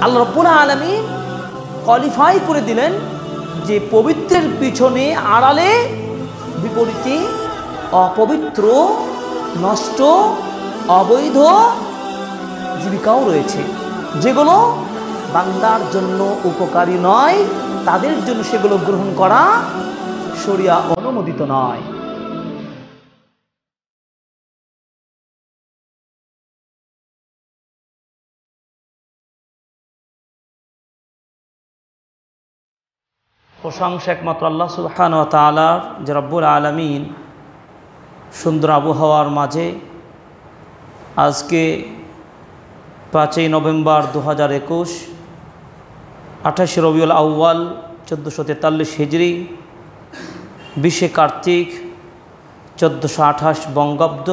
আল্লাহ রাব্বুল আলামিন কোয়ালিফাই করে দিলেন যে পবিত্রের পিছনে আড়ালে বিপরীতে অপবিত্র, নষ্ট, অবৈধ জীবিকাও রয়েছে, যেগুলো বান্দার জন্য উপকারী নয়, তাদের জন্য সেগুলো গ্রহণ করা শরিয়া অনুমোদিত নয়। প্রশংসা একমাত্র আল্লাহ সুবহানাহু ওয়া তাআলার, যে রব্বুল আলামিন সুন্দর আবহাওয়ার মাঝে আজকে 5ই নভেম্বর 2021, 28 রবিউল আউয়াল 1443 হিজরি, 20 কার্তিক 1428 বঙ্গাব্দ,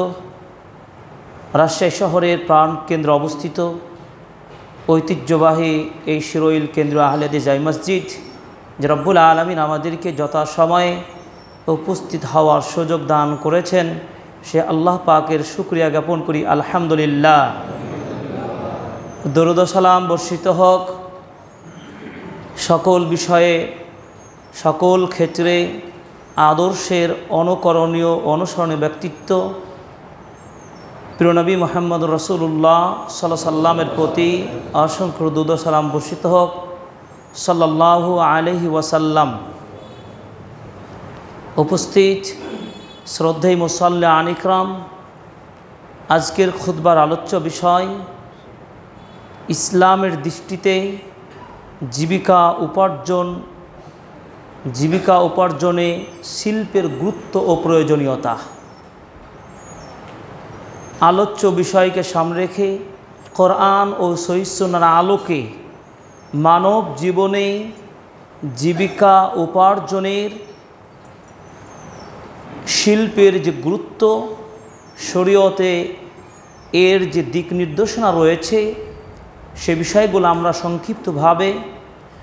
রাজশাহী শহরের প্রাণকেন্দ্রে অবস্থিত ঐতিহ্যবাহী এই শিরোইল কেন্দ্রীয় আহলে হাদিস জামে মসজিদ, যে রব্বুল আলামিন আমাদেরকে যথাসময়ে উপস্থিত হওয়ার সুযোগ দান করেছেন, সে আল্লাহ পাকের শুকরিয়া জ্ঞাপন করি আলহামদুলিল্লাহ। দরুদ ও সালাম বর্ষিত হোক সকল বিষয়ে, সকল ক্ষেত্রে আদর্শের অনুকরণীয় অনুসরণীয় ব্যক্তিত্ব প্রিয় নবী মুহাম্মদ রাসূলুল্লাহ সাল্লাল্লাহু আলাইহি সাল্লামের প্রতি অসংখ্য দরুদ ও সালাম বর্ষিত হোক সাল্লাল্লাহু আলাইহি ওয়াসাল্লাম। উপস্থিত শ্রদ্ধেয় মুসাল্লিয়ান ইকরাম, আজকের খুতবার আলোচ্য বিষয় ইসলামের দৃষ্টিতে জীবিকা উপার্জনে শিল্পের গুরুত্ব ও প্রয়োজনীয়তা। আলোচ্য বিষয়কে সামনে রেখে কোরআন ও সহিহ সুন্নাহর আলোকে মানব জীবনে জীবিকা উপার্জনের শিল্পের যে গুরুত্ব, শরীয়তে এর যে দিক নির্দেশনা রয়েছে, সে বিষয়গুলো আমরা সংক্ষিপ্তভাবে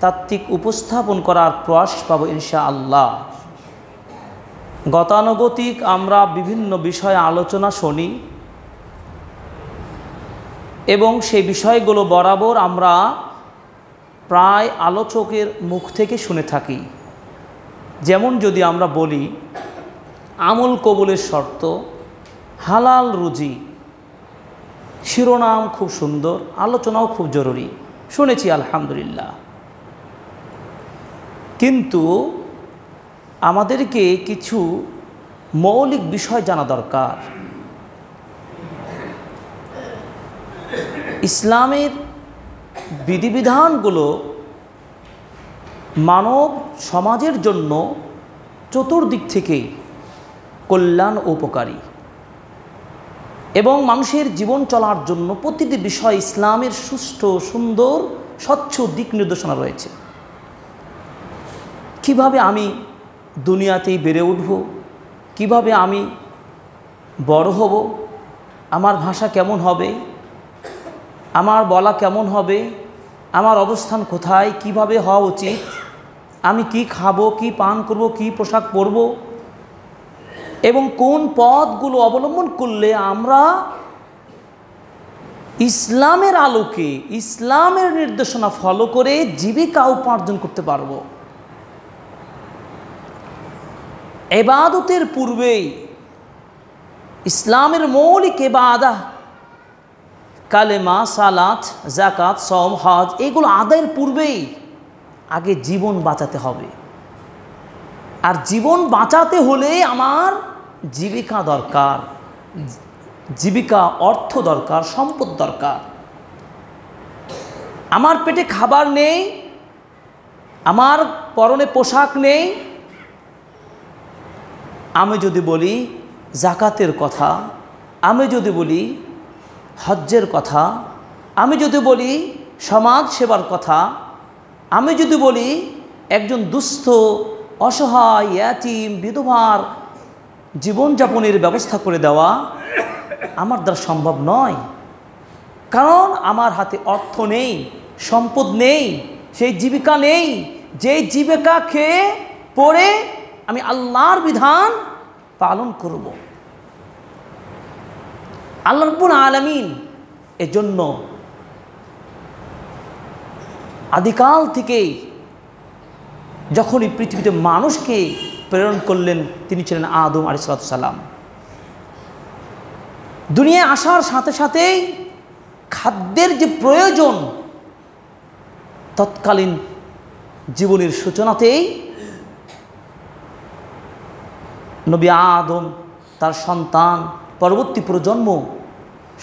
তাত্ত্বিক উপস্থাপন করার প্রয়াস পাব ইনশাআল্লাহ। গতানুগতিক আমরা বিভিন্ন বিষয়ে আলোচনা শুনি এবং সেই বিষয়গুলো বরাবর আমরা প্রায় আলোচকের মুখ থেকে শুনে থাকি। যেমন যদি আমরা বলি আমল কবুলের শর্ত হালাল রুজি, শিরোনাম খুব সুন্দর, আলোচনাও খুব জরুরি, শুনেছি আলহামদুলিল্লাহ। কিন্তু আমাদেরকে কিছু মৌলিক বিষয় জানা দরকার। ইসলামের বিধিবিধানগুলো মানব সমাজের জন্য চতুর্দিক থেকে কল্যাণ ও উপকারী, এবং মানুষের জীবন চলার জন্য প্রতিটি বিষয় ইসলামের সুষ্ঠু, সুন্দর, স্বচ্ছ দিক নির্দেশনা রয়েছে। কিভাবে আমি দুনিয়াতেই বেড়ে উঠব, কিভাবে আমি বড় হব, আমার ভাষা কেমন হবে, আমার বলা কেমন হবে, আমার অবস্থান কোথায়, কিভাবে হওয়া উচিত, আমি কি খাবো, কি পান করব, কি পোশাক পরব, এবং কোন পথগুলো অবলম্বন করলে আমরা ইসলামের আলোকে, ইসলামের নির্দেশনা ফলো করে জীবিকা উপার্জন করতে পারব। ইবাদতের পূর্বেই ইসলামের মৌলিক ইবাদত কালেমা, সালাত, যাকাত, সওম, হজ, এগুলো আদায়ের পূর্বেই আগে জীবন বাঁচাতে হবে। আর জীবন বাঁচাতে হলে আমার জীবিকা দরকার, জীবিকা অর্থ দরকার, সম্পদ দরকার। আমার পেটে খাবার নেই, আমার পরনে পোশাক নেই, আমি যদি বলি যাকাতের কথা, আমি যদি বলি হজ্জের কথা, আমি যদি বলি সমাজ সেবার কথা, আমি যদি বলি একজন দুস্থ, অসহায়, ইয়াতীম, বিধবার জীবনযাপনের ব্যবস্থা করে দেওয়া, আমার দ্বারা সম্ভব নয়। কারণ আমার হাতে অর্থ নেই, সম্পদ নেই, সেই জীবিকা নেই, যে জীবিকা খেয়ে পড়ে আমি আল্লাহর বিধান পালন করব। আল্লাহ রাব্বুল আলামিন এজন্য আদিকাল থেকেই যখন এই পৃথিবীতে মানুষকে প্রেরণ করলেন তিনি ছিলেন আদম আলাইহিস সালাম। দুনিয়ায় আসার সাথে সাথেই খাদ্যের যে প্রয়োজন তৎকালীন জীবনের সূচনাতেই নবী আদম, তার সন্তান, পরবর্তী প্রজন্ম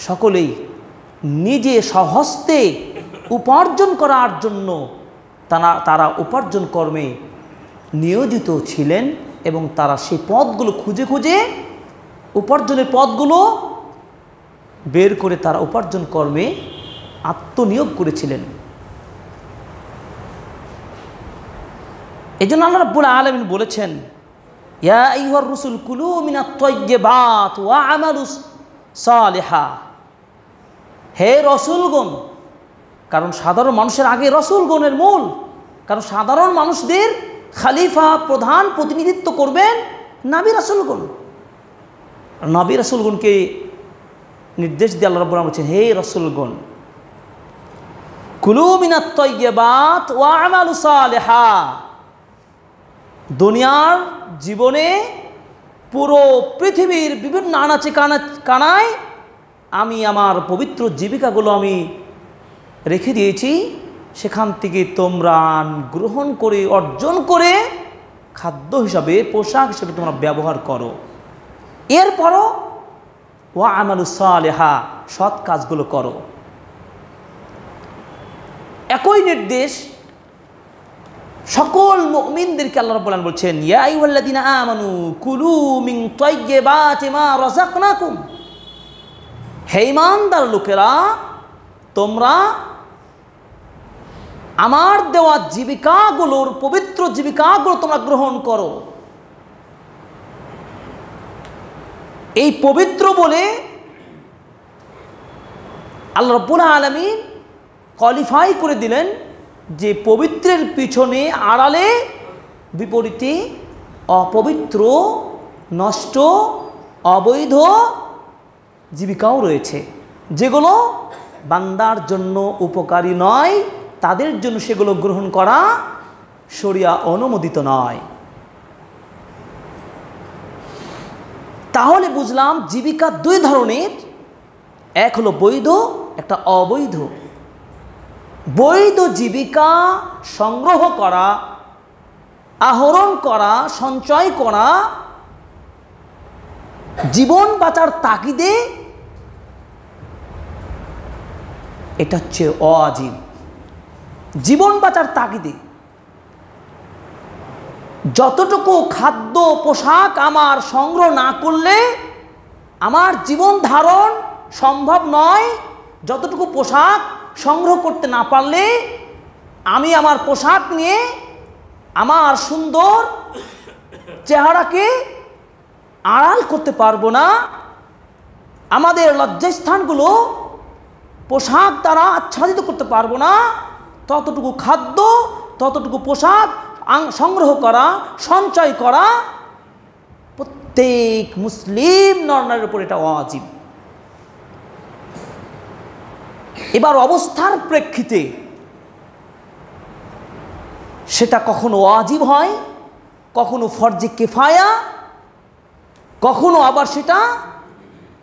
সকলেই নিজে স্বহস্তে উপার্জন করার জন্য তারা উপার্জন কর্মে নিয়োজিত ছিলেন এবং তারা সেই পথগুলো খুঁজে খুঁজে উপার্জনের পথগুলো বের করে তারা উপার্জন কর্মে আত্মনিয়োগ করেছিলেন। এই জন্য আল্লাহ রাব্বুল আলামিন বলেছেন, ইয়া আইয়ুহার রুসুল কুলু মিনাত তাইয়্যিবাত ওয়া আমালুস সালিহা। হে রসুলগণ, কারণ সাধারণ মানুষের আগে রসুলগণের মূল, কারণ সাধারণ মানুষদের খলিফা প্রধান প্রতিনিধিত্ব করবেন নবী রাসূলগণ। নবী রাসূলগণকে নির্দেশ দিয়ে আল্লাহ রাব্বুল আলামিন বলেছেন, হে রসুলগণ কুলু মিনাত তাইয়্যিবাত ওয়া আমালুস সালিহা। দুনিয়ার জীবনে পুরো পৃথিবীর বিভিন্ন আনাচে কানায় আমি আমার পবিত্র জীবিকাগুলো আমি রেখে দিয়েছি, সেখান থেকে তোমরা গ্রহণ করে অর্জন করে খাদ্য হিসাবে, পোশাক হিসাবে তোমরা ব্যবহার করো। এরপরও ওয়া আমালুস সালিহা, সৎ কাজগুলো করো। একই নির্দেশ সকল মুমিনদেরকে আল্লাহ রাব্বুল আলামিন বলছেন, ইয়া আইয়ুহাল্লাযীনা আমানু কুলু মিন তাইয়্যিবাতি মা রাযাকনাকুম। হে ঈমানদার লোকেরা, তোমরা আমার দেওয়া জীবিকাগুলোর, পবিত্র জীবিকাগুলো তোমরা গ্রহণ করো। এই পবিত্র বলে আল্লাহ রাব্বুল আলামিন কোয়ালিফাই করে দিলেন যে পবিত্রের পিছনে আড়ালে বিপরীতে অপবিত্র, নষ্ট, অবৈধ জীবিকাও রয়েছে, যেগুলো বান্দার জন্য উপকারী নয়, তাদের জন্য সেগুলো গ্রহণ করা শরিয়া অনুমোদিত নয়। তাহলে বুঝলাম জীবিকা দুই ধরনের, এক হলো বৈধ, একটা অবৈধ। বৈধ জীবিকা সংগ্রহ করা, আহরণ করা, সঞ্চয় করা জীবন বাঁচার তাগিদে, এটা হচ্ছে ওয়াজিব। জীবন বাঁচার তাগিদে যতটুকু খাদ্য পোশাক আমার সংগ্রহ না করলে আমার জীবন ধারণ সম্ভব নয়, যতটুকু পোশাক সংগ্রহ করতে না পারলে আমি আমার পোশাক নিয়ে আমার সুন্দর চেহারাকে আড়াল করতে পারবো না, আমাদের লজ্জাস্থানগুলো পোশাক দ্বারা আচ্ছাদিত করতে পারবো না, ততটুকু খাদ্য, ততটুকু পোশাক সংগ্রহ করা, সঞ্চয় করা প্রত্যেক মুসলিম নরনারীর উপর এটা ওয়াজিব। এবার অবস্থার প্রেক্ষিতে সেটা কখনো ওয়াজিব হয়, কখনো ফরজে কিফায়া, কখনো আবার সেটা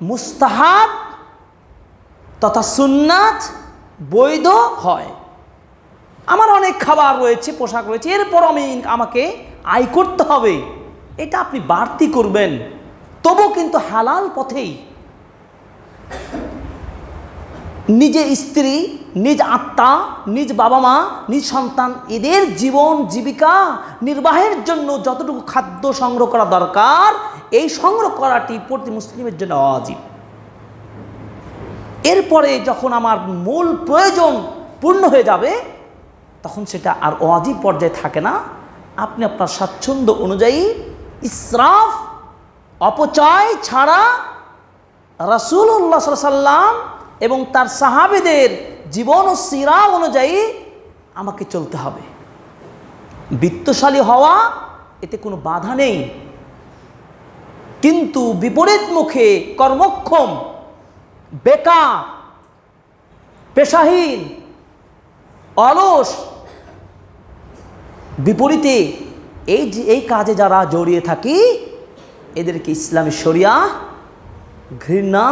মুস্তাহাব তথা সুন্নাত, বৈধ হয়। আমার অনেক খাবার রয়েছে, পোশাক রয়েছে, এরপর আমাকে আয় করতে হবে, এটা আপনি বাড়তি করবেন, তবু কিন্তু হালাল পথেই নিজে স্ত্রী, নিজ আত্মা, নিজ বাবা মা, নিজ সন্তান, এদের জীবন জীবিকা নির্বাহের জন্য যতটুকু খাদ্য সংগ্রহ করা দরকার, এই সংগ্রহ করাটি প্রতি মুসলিমের জন্য ওয়াজিব। এরপরে যখন আমার মূল প্রয়োজন পূর্ণ হয়ে যাবে তখন সেটা আর ওয়াজিব পর্যায়ে থাকে না, আপনি আপনার স্বাচ্ছন্দ্য অনুযায়ী ইসরাফ, অপচয় ছাড়া রাসূলুল্লাহ সাল্লাল্লাহু আলাইহি ওয়াসাল্লাম এবং তার সাহাবীদের জীবন ও সিরা অনুযায়ী আমাকে চলতে হবে। বিত্তশালী হওয়া এতে কোনো বাধা নেই, কিন্তু বিপরীত মুখে কর্মক্ষম, বেকার, পেশাহীন, অলস, বিপরীতে এই কাজে যারা জড়িয়ে থাকি এদেরকে ইসলামী শরিয়া ঘৃণা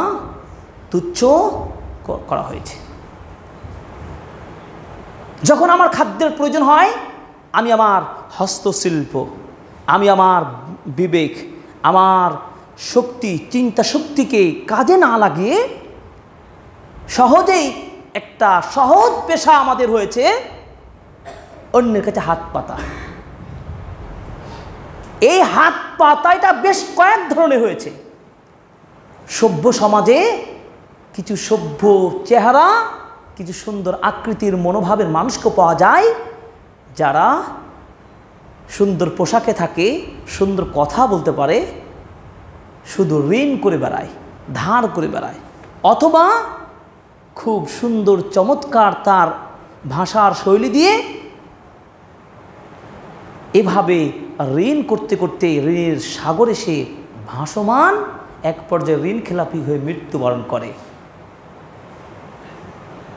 তুচ্ছ করা হয়েছে। যখন আমার খাদ্যের প্রয়োজন হয় আমি আমার হস্তশিল্প, আমি আমার বিবেক, আমার শক্তি, চিন্তা শক্তিকে কাজে না লাগিয়ে সহজেই একটা সহজ পেশা আমাদের হয়েছে অন্যের কাছে হাত পাতা। এই হাত পাতাটা বেশ কয়েক ধরনের হয়েছে। সভ্য সমাজে কিছু সভ্য চেহারা, কিছু সুন্দর আকৃতির মনোভাবের মানুষকে পাওয়া যায় যারা সুন্দর পোশাকে থাকে, সুন্দর কথা বলতে পারে, শুধু ঋণ করে বেড়ায়, ধার করে বেড়ায়, অথবা খুব সুন্দর চমৎকার তার ভাষার শৈলী দিয়ে এভাবে ঋণ করতে করতে ঋণের সাগরে সে ভাসমান, এক পর্যায়ে ঋণ খেলাপি হয়ে মৃত্যুবরণ করে।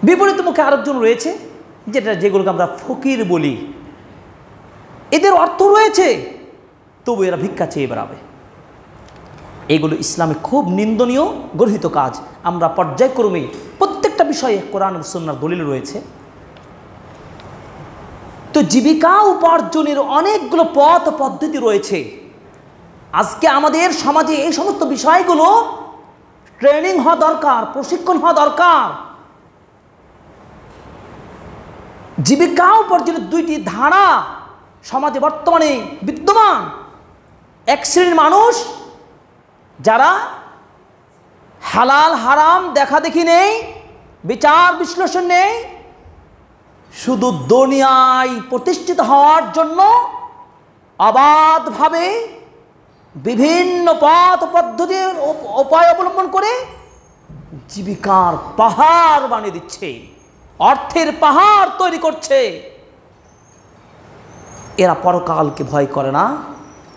বিপরীত মুখে আরেকজন রয়েছে যেগুলোকে আমরা ফকির বলি। এদের অর্থ রয়েছে তবু এরা ভিক্ষা চেয়ে বেড়াবে। এগুলো ইসলামে খুব নিন্দনীয় গর্হিত কাজ। আমরা পর্যায়ক্রমে প্রত্যেকটা বিষয়ে কোরআন ও সুন্নাহর দলিল রয়েছে। তো জীবিকা উপার্জনের অনেকগুলো পথ পদ্ধতি রয়েছে। আজকে আমাদের সমাজে এই সমস্ত বিষয়গুলো ট্রেনিং হওয়া দরকার, প্রশিক্ষণ হওয়া দরকার। জীবিকা উপার্জনের দুইটি ধারা সমাজে বর্তমানে বিদ্যমান। এক শ্রেণীর মানুষ যারা হালাল হারাম দেখা দেখি নেই, বিচার বিশ্লেষণ নেই, শুধু দুনিয়ায় প্রতিষ্ঠিত হওয়ার জন্য অবাধভাবে বিভিন্ন পথ পদ্ধতির উপায় অবলম্বন করে জীবিকার পাহাড় বানিয়ে দিচ্ছে, অর্থের পাহাড় তৈরি করছে। এরা পরকালকে ভয় করে না,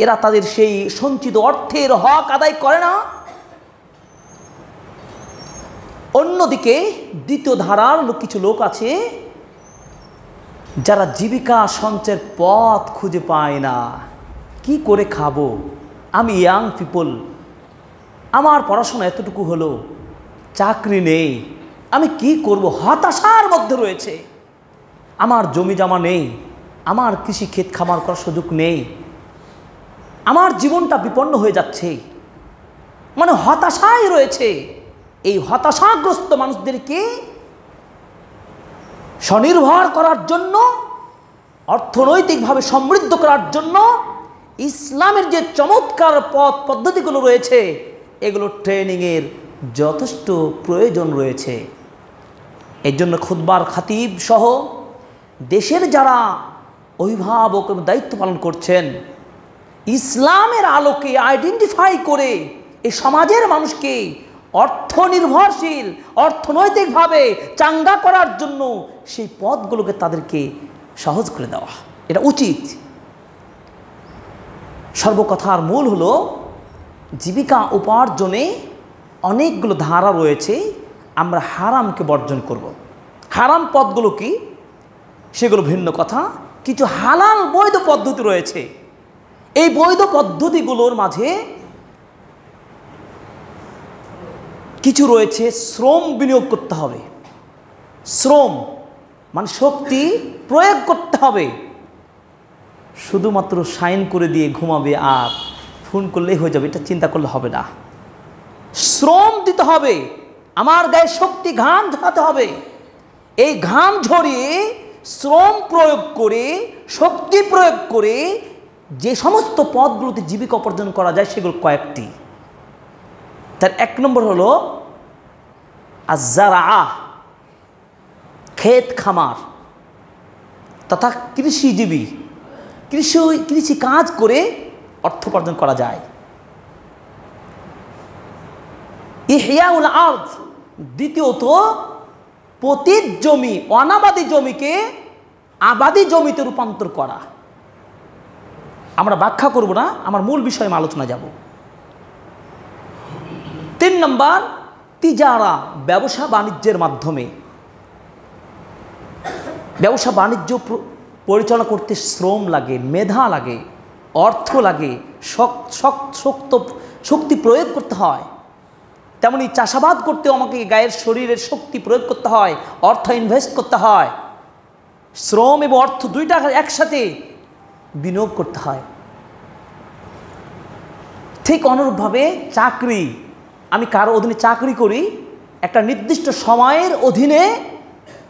এরা তাদের সেই সঞ্চিত অর্থের হক আদায় করে না। অন্যদিকে দ্বিতীয় ধারার কিছু লোক আছে যারা জীবিকা সঞ্চয়ের পথ খুঁজে পায় না। কি করে খাবো? আমি ইয়াং পিপল, আমার পড়াশোনা এতটুকু হলো, চাকরি নেই, আমি কি করব? হতাশার মধ্যে রয়েছে। আমার জমি জমা নেই, আমার কৃষি ক্ষেত খামার করার সুযোগ নেই, আমার জীবনটা বিপন্ন হয়ে যাচ্ছে, মানে হতাশায় রয়েছে। এই হতাশাগ্রস্ত মানুষদেরকে স্বনির্ভর করার জন্য, অর্থনৈতিকভাবে সমৃদ্ধ করার জন্য ইসলামের যে চমৎকার পথ পদ্ধতিগুলো রয়েছে এগুলো ট্রেনিংয়ের যথেষ্ট প্রয়োজন রয়েছে। এর জন্য খুতবার খাতিব সহ দেশের যারা অভিভাবক এবং দায়িত্ব পালন করছেন, ইসলামের আলোকে আইডেন্টিফাই করে এই সমাজের মানুষকে অর্থনির্ভরশীল, অর্থনৈতিকভাবে চাঙ্গা করার জন্য সেই পথগুলোকে তাদেরকে সহজ করে দেওয়া, এটা উচিত। সর্বকথার মূল হলো জীবিকা উপার্জনে অনেকগুলো ধারা রয়েছে। আমরা হারামকে বর্জন করব। হারাম পথগুলো কি সেগুলো ভিন্ন কথা, কিছু হালাল বৈধ পদ্ধতি রয়েছে। এই বৈধ পদ্ধতিগুলোর মাঝে কিছু রয়েছে শ্রম বিনিয়োগ করতে হবে। শ্রম মানে শক্তি প্রয়োগ করতে হবে। শুধুমাত্র সাইন করে দিয়ে ঘুমাবে আর ফোন করলেই হয়ে যাবে, এটা চিন্তা করলে হবে না। শ্রম দিতে হবে, আমার গায়ে শক্তি ঘাম ঝরাতে হবে। এই ঘাম ঝরিয়ে শ্রম প্রয়োগ করে, শক্তি প্রয়োগ করে যে সমস্ত পথগুলোতে জীবিকা উপার্জন করা যায় সেগুলো কয়েকটি। তার এক নম্বর হলো আয-যারা, ক্ষেত খামার তথা কৃষিজীবী, কৃষি কাজ করে অর্থ উপার্জন করা যায়। ইহয়াউল আরদ, দ্বিতীয়ত পতিত জমি, অনাবাদি জমিকে আবাদি জমিতে রূপান্তর করা। আমরা ব্যাখ্যা করব না, আমার মূল বিষয়ে আলোচনা যাব। 3 নম্বর তিজারা, ব্যবসা বাণিজ্যের মাধ্যমে। ব্যবসা বাণিজ্য পরিচালনা করতে শ্রম লাগে, মেধা লাগে, অর্থ লাগে, শক্তি প্রয়োগ করতে হয়। তেমনি চাষাবাদ করতেও আমাকে গায়ের শরীরের শক্তি প্রয়োগ করতে হয়, অর্থ ইনভেস্ট করতে হয়, শ্রম এবং অর্থ দুইটা একসাথে বিনিয়োগ করতে হয়। ঠিক অনুরূপভাবে চাকরি, আমি কারো অধীনে চাকরি করি, একটা নির্দিষ্ট সময়ের অধীনে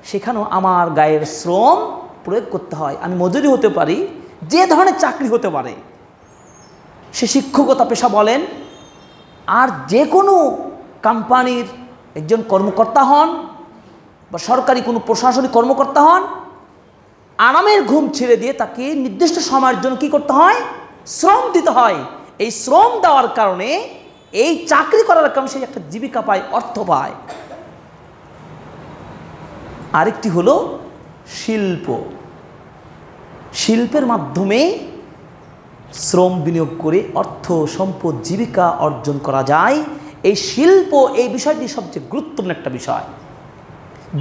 সেখানেও আমার গায়ের শ্রম প্রয়োগ করতে হয়। আমি মজুরি হতে পারি, যে ধরনের চাকরি হতে পারে, সে শিক্ষকতা পেশা বলেন, আর যে কোনো কোম্পানির একজন কর্মকর্তা হন বা সরকারি কোনো প্রশাসনিক কর্মকর্তা হন, আরামের ঘুম ছেড়ে দিয়ে তাকে নির্দিষ্ট সময়ের জন্য কী করতে হয়? শ্রম দিতে হয়। এই শ্রম দেওয়ার কারণে, এই চাকরি করার কারণে সে একটা জীবিকা পায়, অর্থ পায়। আরেকটি হলো শিল্প। শিল্পের মাধ্যমে শ্রম বিনিয়োগ করে অর্থ, সম্পদ, জীবিকা অর্জন করা যায়। এই শিল্প, এই বিষয়টি সবচেয়ে গুরুত্বপূর্ণ একটা বিষয়,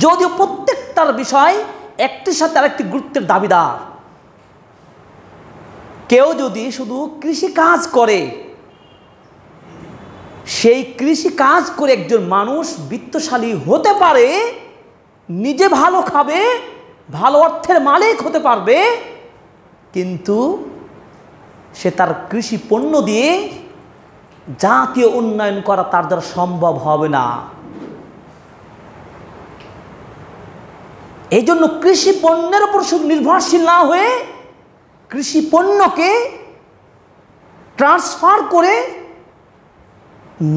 যদিও প্রত্যেকটার বিষয় একটির সাথে আরেকটি গুরুত্বের দাবিদার। কেউ যদি শুধু কৃষি কাজ করে, সেই কৃষি কাজ করে একজন মানুষ বিত্তশালী হতে পারে, নিজে ভালো খাবে, ভালো অর্থের মালিক হতে পারবে, কিন্তু সে তার কৃষি পণ্য দিয়ে জাতীয় উন্নয়ন করা তার দ্বারা সম্ভব হবে না। এই জন্য কৃষি পণ্যের উপর শুধু নির্ভরশীল না হয়ে কৃষি পণ্যকে ট্রান্সফার করে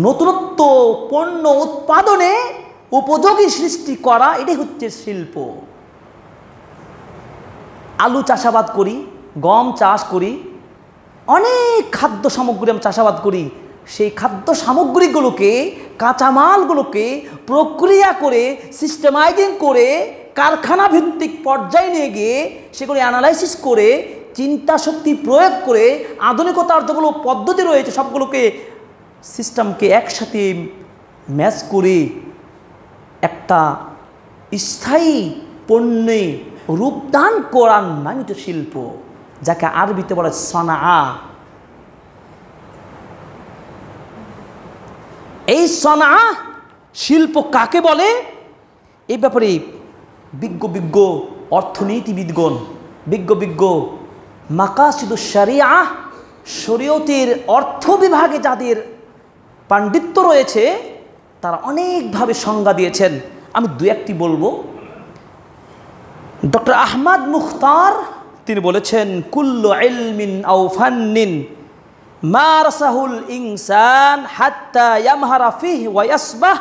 নতুনত্ব পণ্য উৎপাদনে উপযোগী সৃষ্টি করা, এটাই হচ্ছে শিল্প। আলু চাষাবাদ করি, গম চাষ করি, অনেক খাদ্য সামগ্রী আমরা চাষাবাদ করি। সেই খাদ্য সামগ্রীগুলোকে, কাঁচামালগুলোকে প্রক্রিয়া করে, সিস্টেমাইজিং করে, কারখানা ভিত্তিক পর্যায়ে নিয়ে গিয়ে সেগুলো অ্যানালাইসিস করে, চিন্তা শক্তি প্রয়োগ করে, আধুনিকতার যেগুলো পদ্ধতি রয়েছে সবগুলোকে, সিস্টেমকে একসাথে ম্যাচ করে একটা স্থায়ী পণ্যে রূপদান করার নামই তো শিল্প, যাকে আরবিতে বলে সনাআ। এই সনাআ শিল্প কাকে বলে, এই ব্যাপারে বিজ্ঞ অর্থনীতিবিদগণ, বিজ্ঞ মাকাসিদুশ শরিয়া, শরীয়তের অর্থ বিভাগে যাদের পাণ্ডিত্য রয়েছে, তারা অনেকভাবে সংজ্ঞা দিয়েছেন। আমি দু একটি বলবো। ডক্টর আহমদ মুখতার তিনি বলেছেন, কুল্লু ইলমিন আও ফান্নিন মারাসাহুল ইনসান হাত্তা ইয়ামহারা ফিহি ওয়া ইয়াসবাহ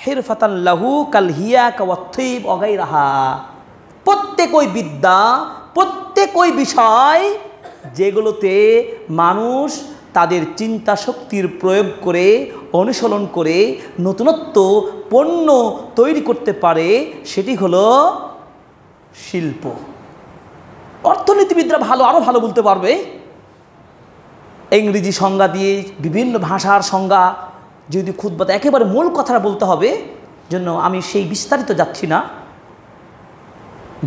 হিরফাতান লাহু কাল হিয়াক ওয়া থিব ওয়া গায়রাহা। প্রত্যেক ওই বিদ্যা, প্রত্যেক ওই বিষয় যেগুলোতে মানুষ তাদের চিন্তা শক্তির প্রয়োগ করে, অনুসরণ করে নতুনত্ব পণ্য তৈরি করতে পারে, সেটি হলো শিল্প। অর্থনীতিবিদরা আরও ভালো বলতে পারবে, ইংরেজি সংজ্ঞা দিয়ে, বিভিন্ন ভাষার সংজ্ঞা, যদি খুতবাতে একেবারে মূল কথাটা বলতে হবে, জন্য আমি সেই বিস্তারিত যাচ্ছি না।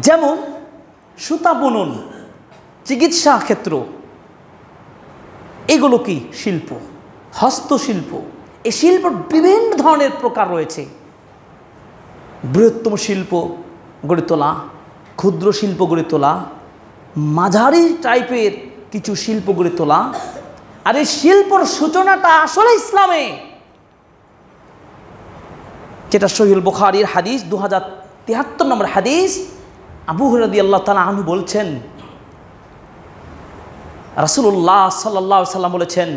যেমন সুতা বুনন, চিকিৎসা ক্ষেত্র, এগুলো কি শিল্প, হস্তশিল্প। এই শিল্পের বিভিন্ন ধরনের প্রকার রয়েছে। বৃহত্তম শিল্প গড়ে তোলা, ক্ষুদ্র শিল্প গড়ে তোলা, মাঝারি টাইপের কিছু শিল্প গড়ে তোলা। আর এই শিল্পর সূচনাটা আসলে ইসলামে, যেটা সহিহ বুখারীর হাদিস 2073 নম্বর হাদিস। আবু হুরায়রা রাদিয়াল্লাহু তাআলা আনহু বলছেন, রাসূলুল্লাহ সাল্লাল্লাহু আলাইহি সাল্লাম বলেছেন,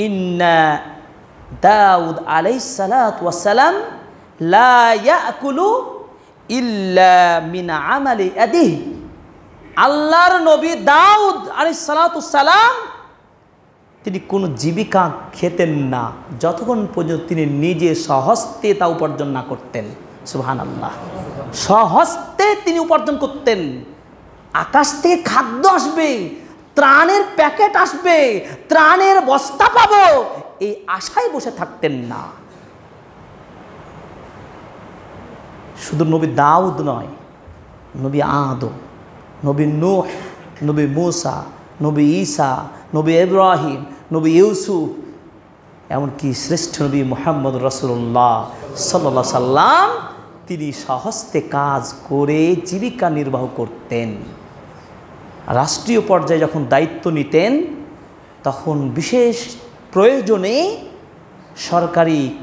ইন্না দাউদ আলাইহিস সালাতু ওয়াস সালাম লা ইয়াকুলু ইল্লা মিন আমালি ইয়াদিহি। আল্লাহর নবী দাউদ আলাইহিস সালাতু ওয়াস সালাম তিনি কোনো জীবিকা খেতেন না যতক্ষণ পর্যন্ত তিনি নিজে স্বহস্তে তা উপার্জন না করতেন। সুবহানাল্লাহ। স্বহস্তে তিনি উপার্জন করতেন। আকাশ থেকে খাদ্য আসবে, ত্রাণের প্যাকেট আসবে, ত্রাণের বস্তা পাবো, এই আশায় বসে থাকতেন না। শুধু নবী দাউদ নয়, নবী আদম, নবী নূহ, নবী মূসা, নবী ঈসা, নবী ইব্রাহিম, নবী ইউসুফ, এমনকি শ্রেষ্ঠ নবী মুহাম্মদ রাসূলুল্লাহ সাল্লাল্লাহু আলাইহি সাল্লাম তিনি স্বহস্তে কাজ করে জীবিকা নির্বাহ করতেন। রাষ্ট্রীয় পর্যায়ে যখন দায়িত্ব নিতেন তখন বিশেষ প্রয়োজনে সরকারি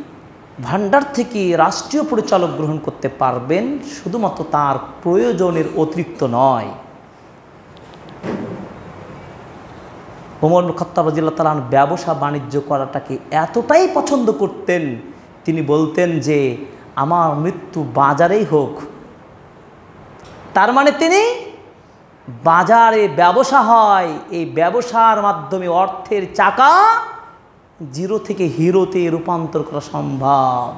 ভান্ডার থেকে রাষ্ট্রীয় পরিচালক গ্রহণ করতে পারবেন, শুধুমাত্র তার প্রয়োজনের অতিরিক্ত নয়। ওমর ইবনে খাত্তাব রাদিয়াল্লাহু তাআলা আনহু ব্যবসা বাণিজ্য করাটাকে এতটাই পছন্দ করতেন, তিনি বলতেন যে আমার মৃত্যু বাজারেই হোক। তার মানে তিনি বাজারে ব্যবসা হয়, এই ব্যবসার মাধ্যমে অর্থের চাকা জিরো থেকে হিরোতে রূপান্তর করা সম্ভব।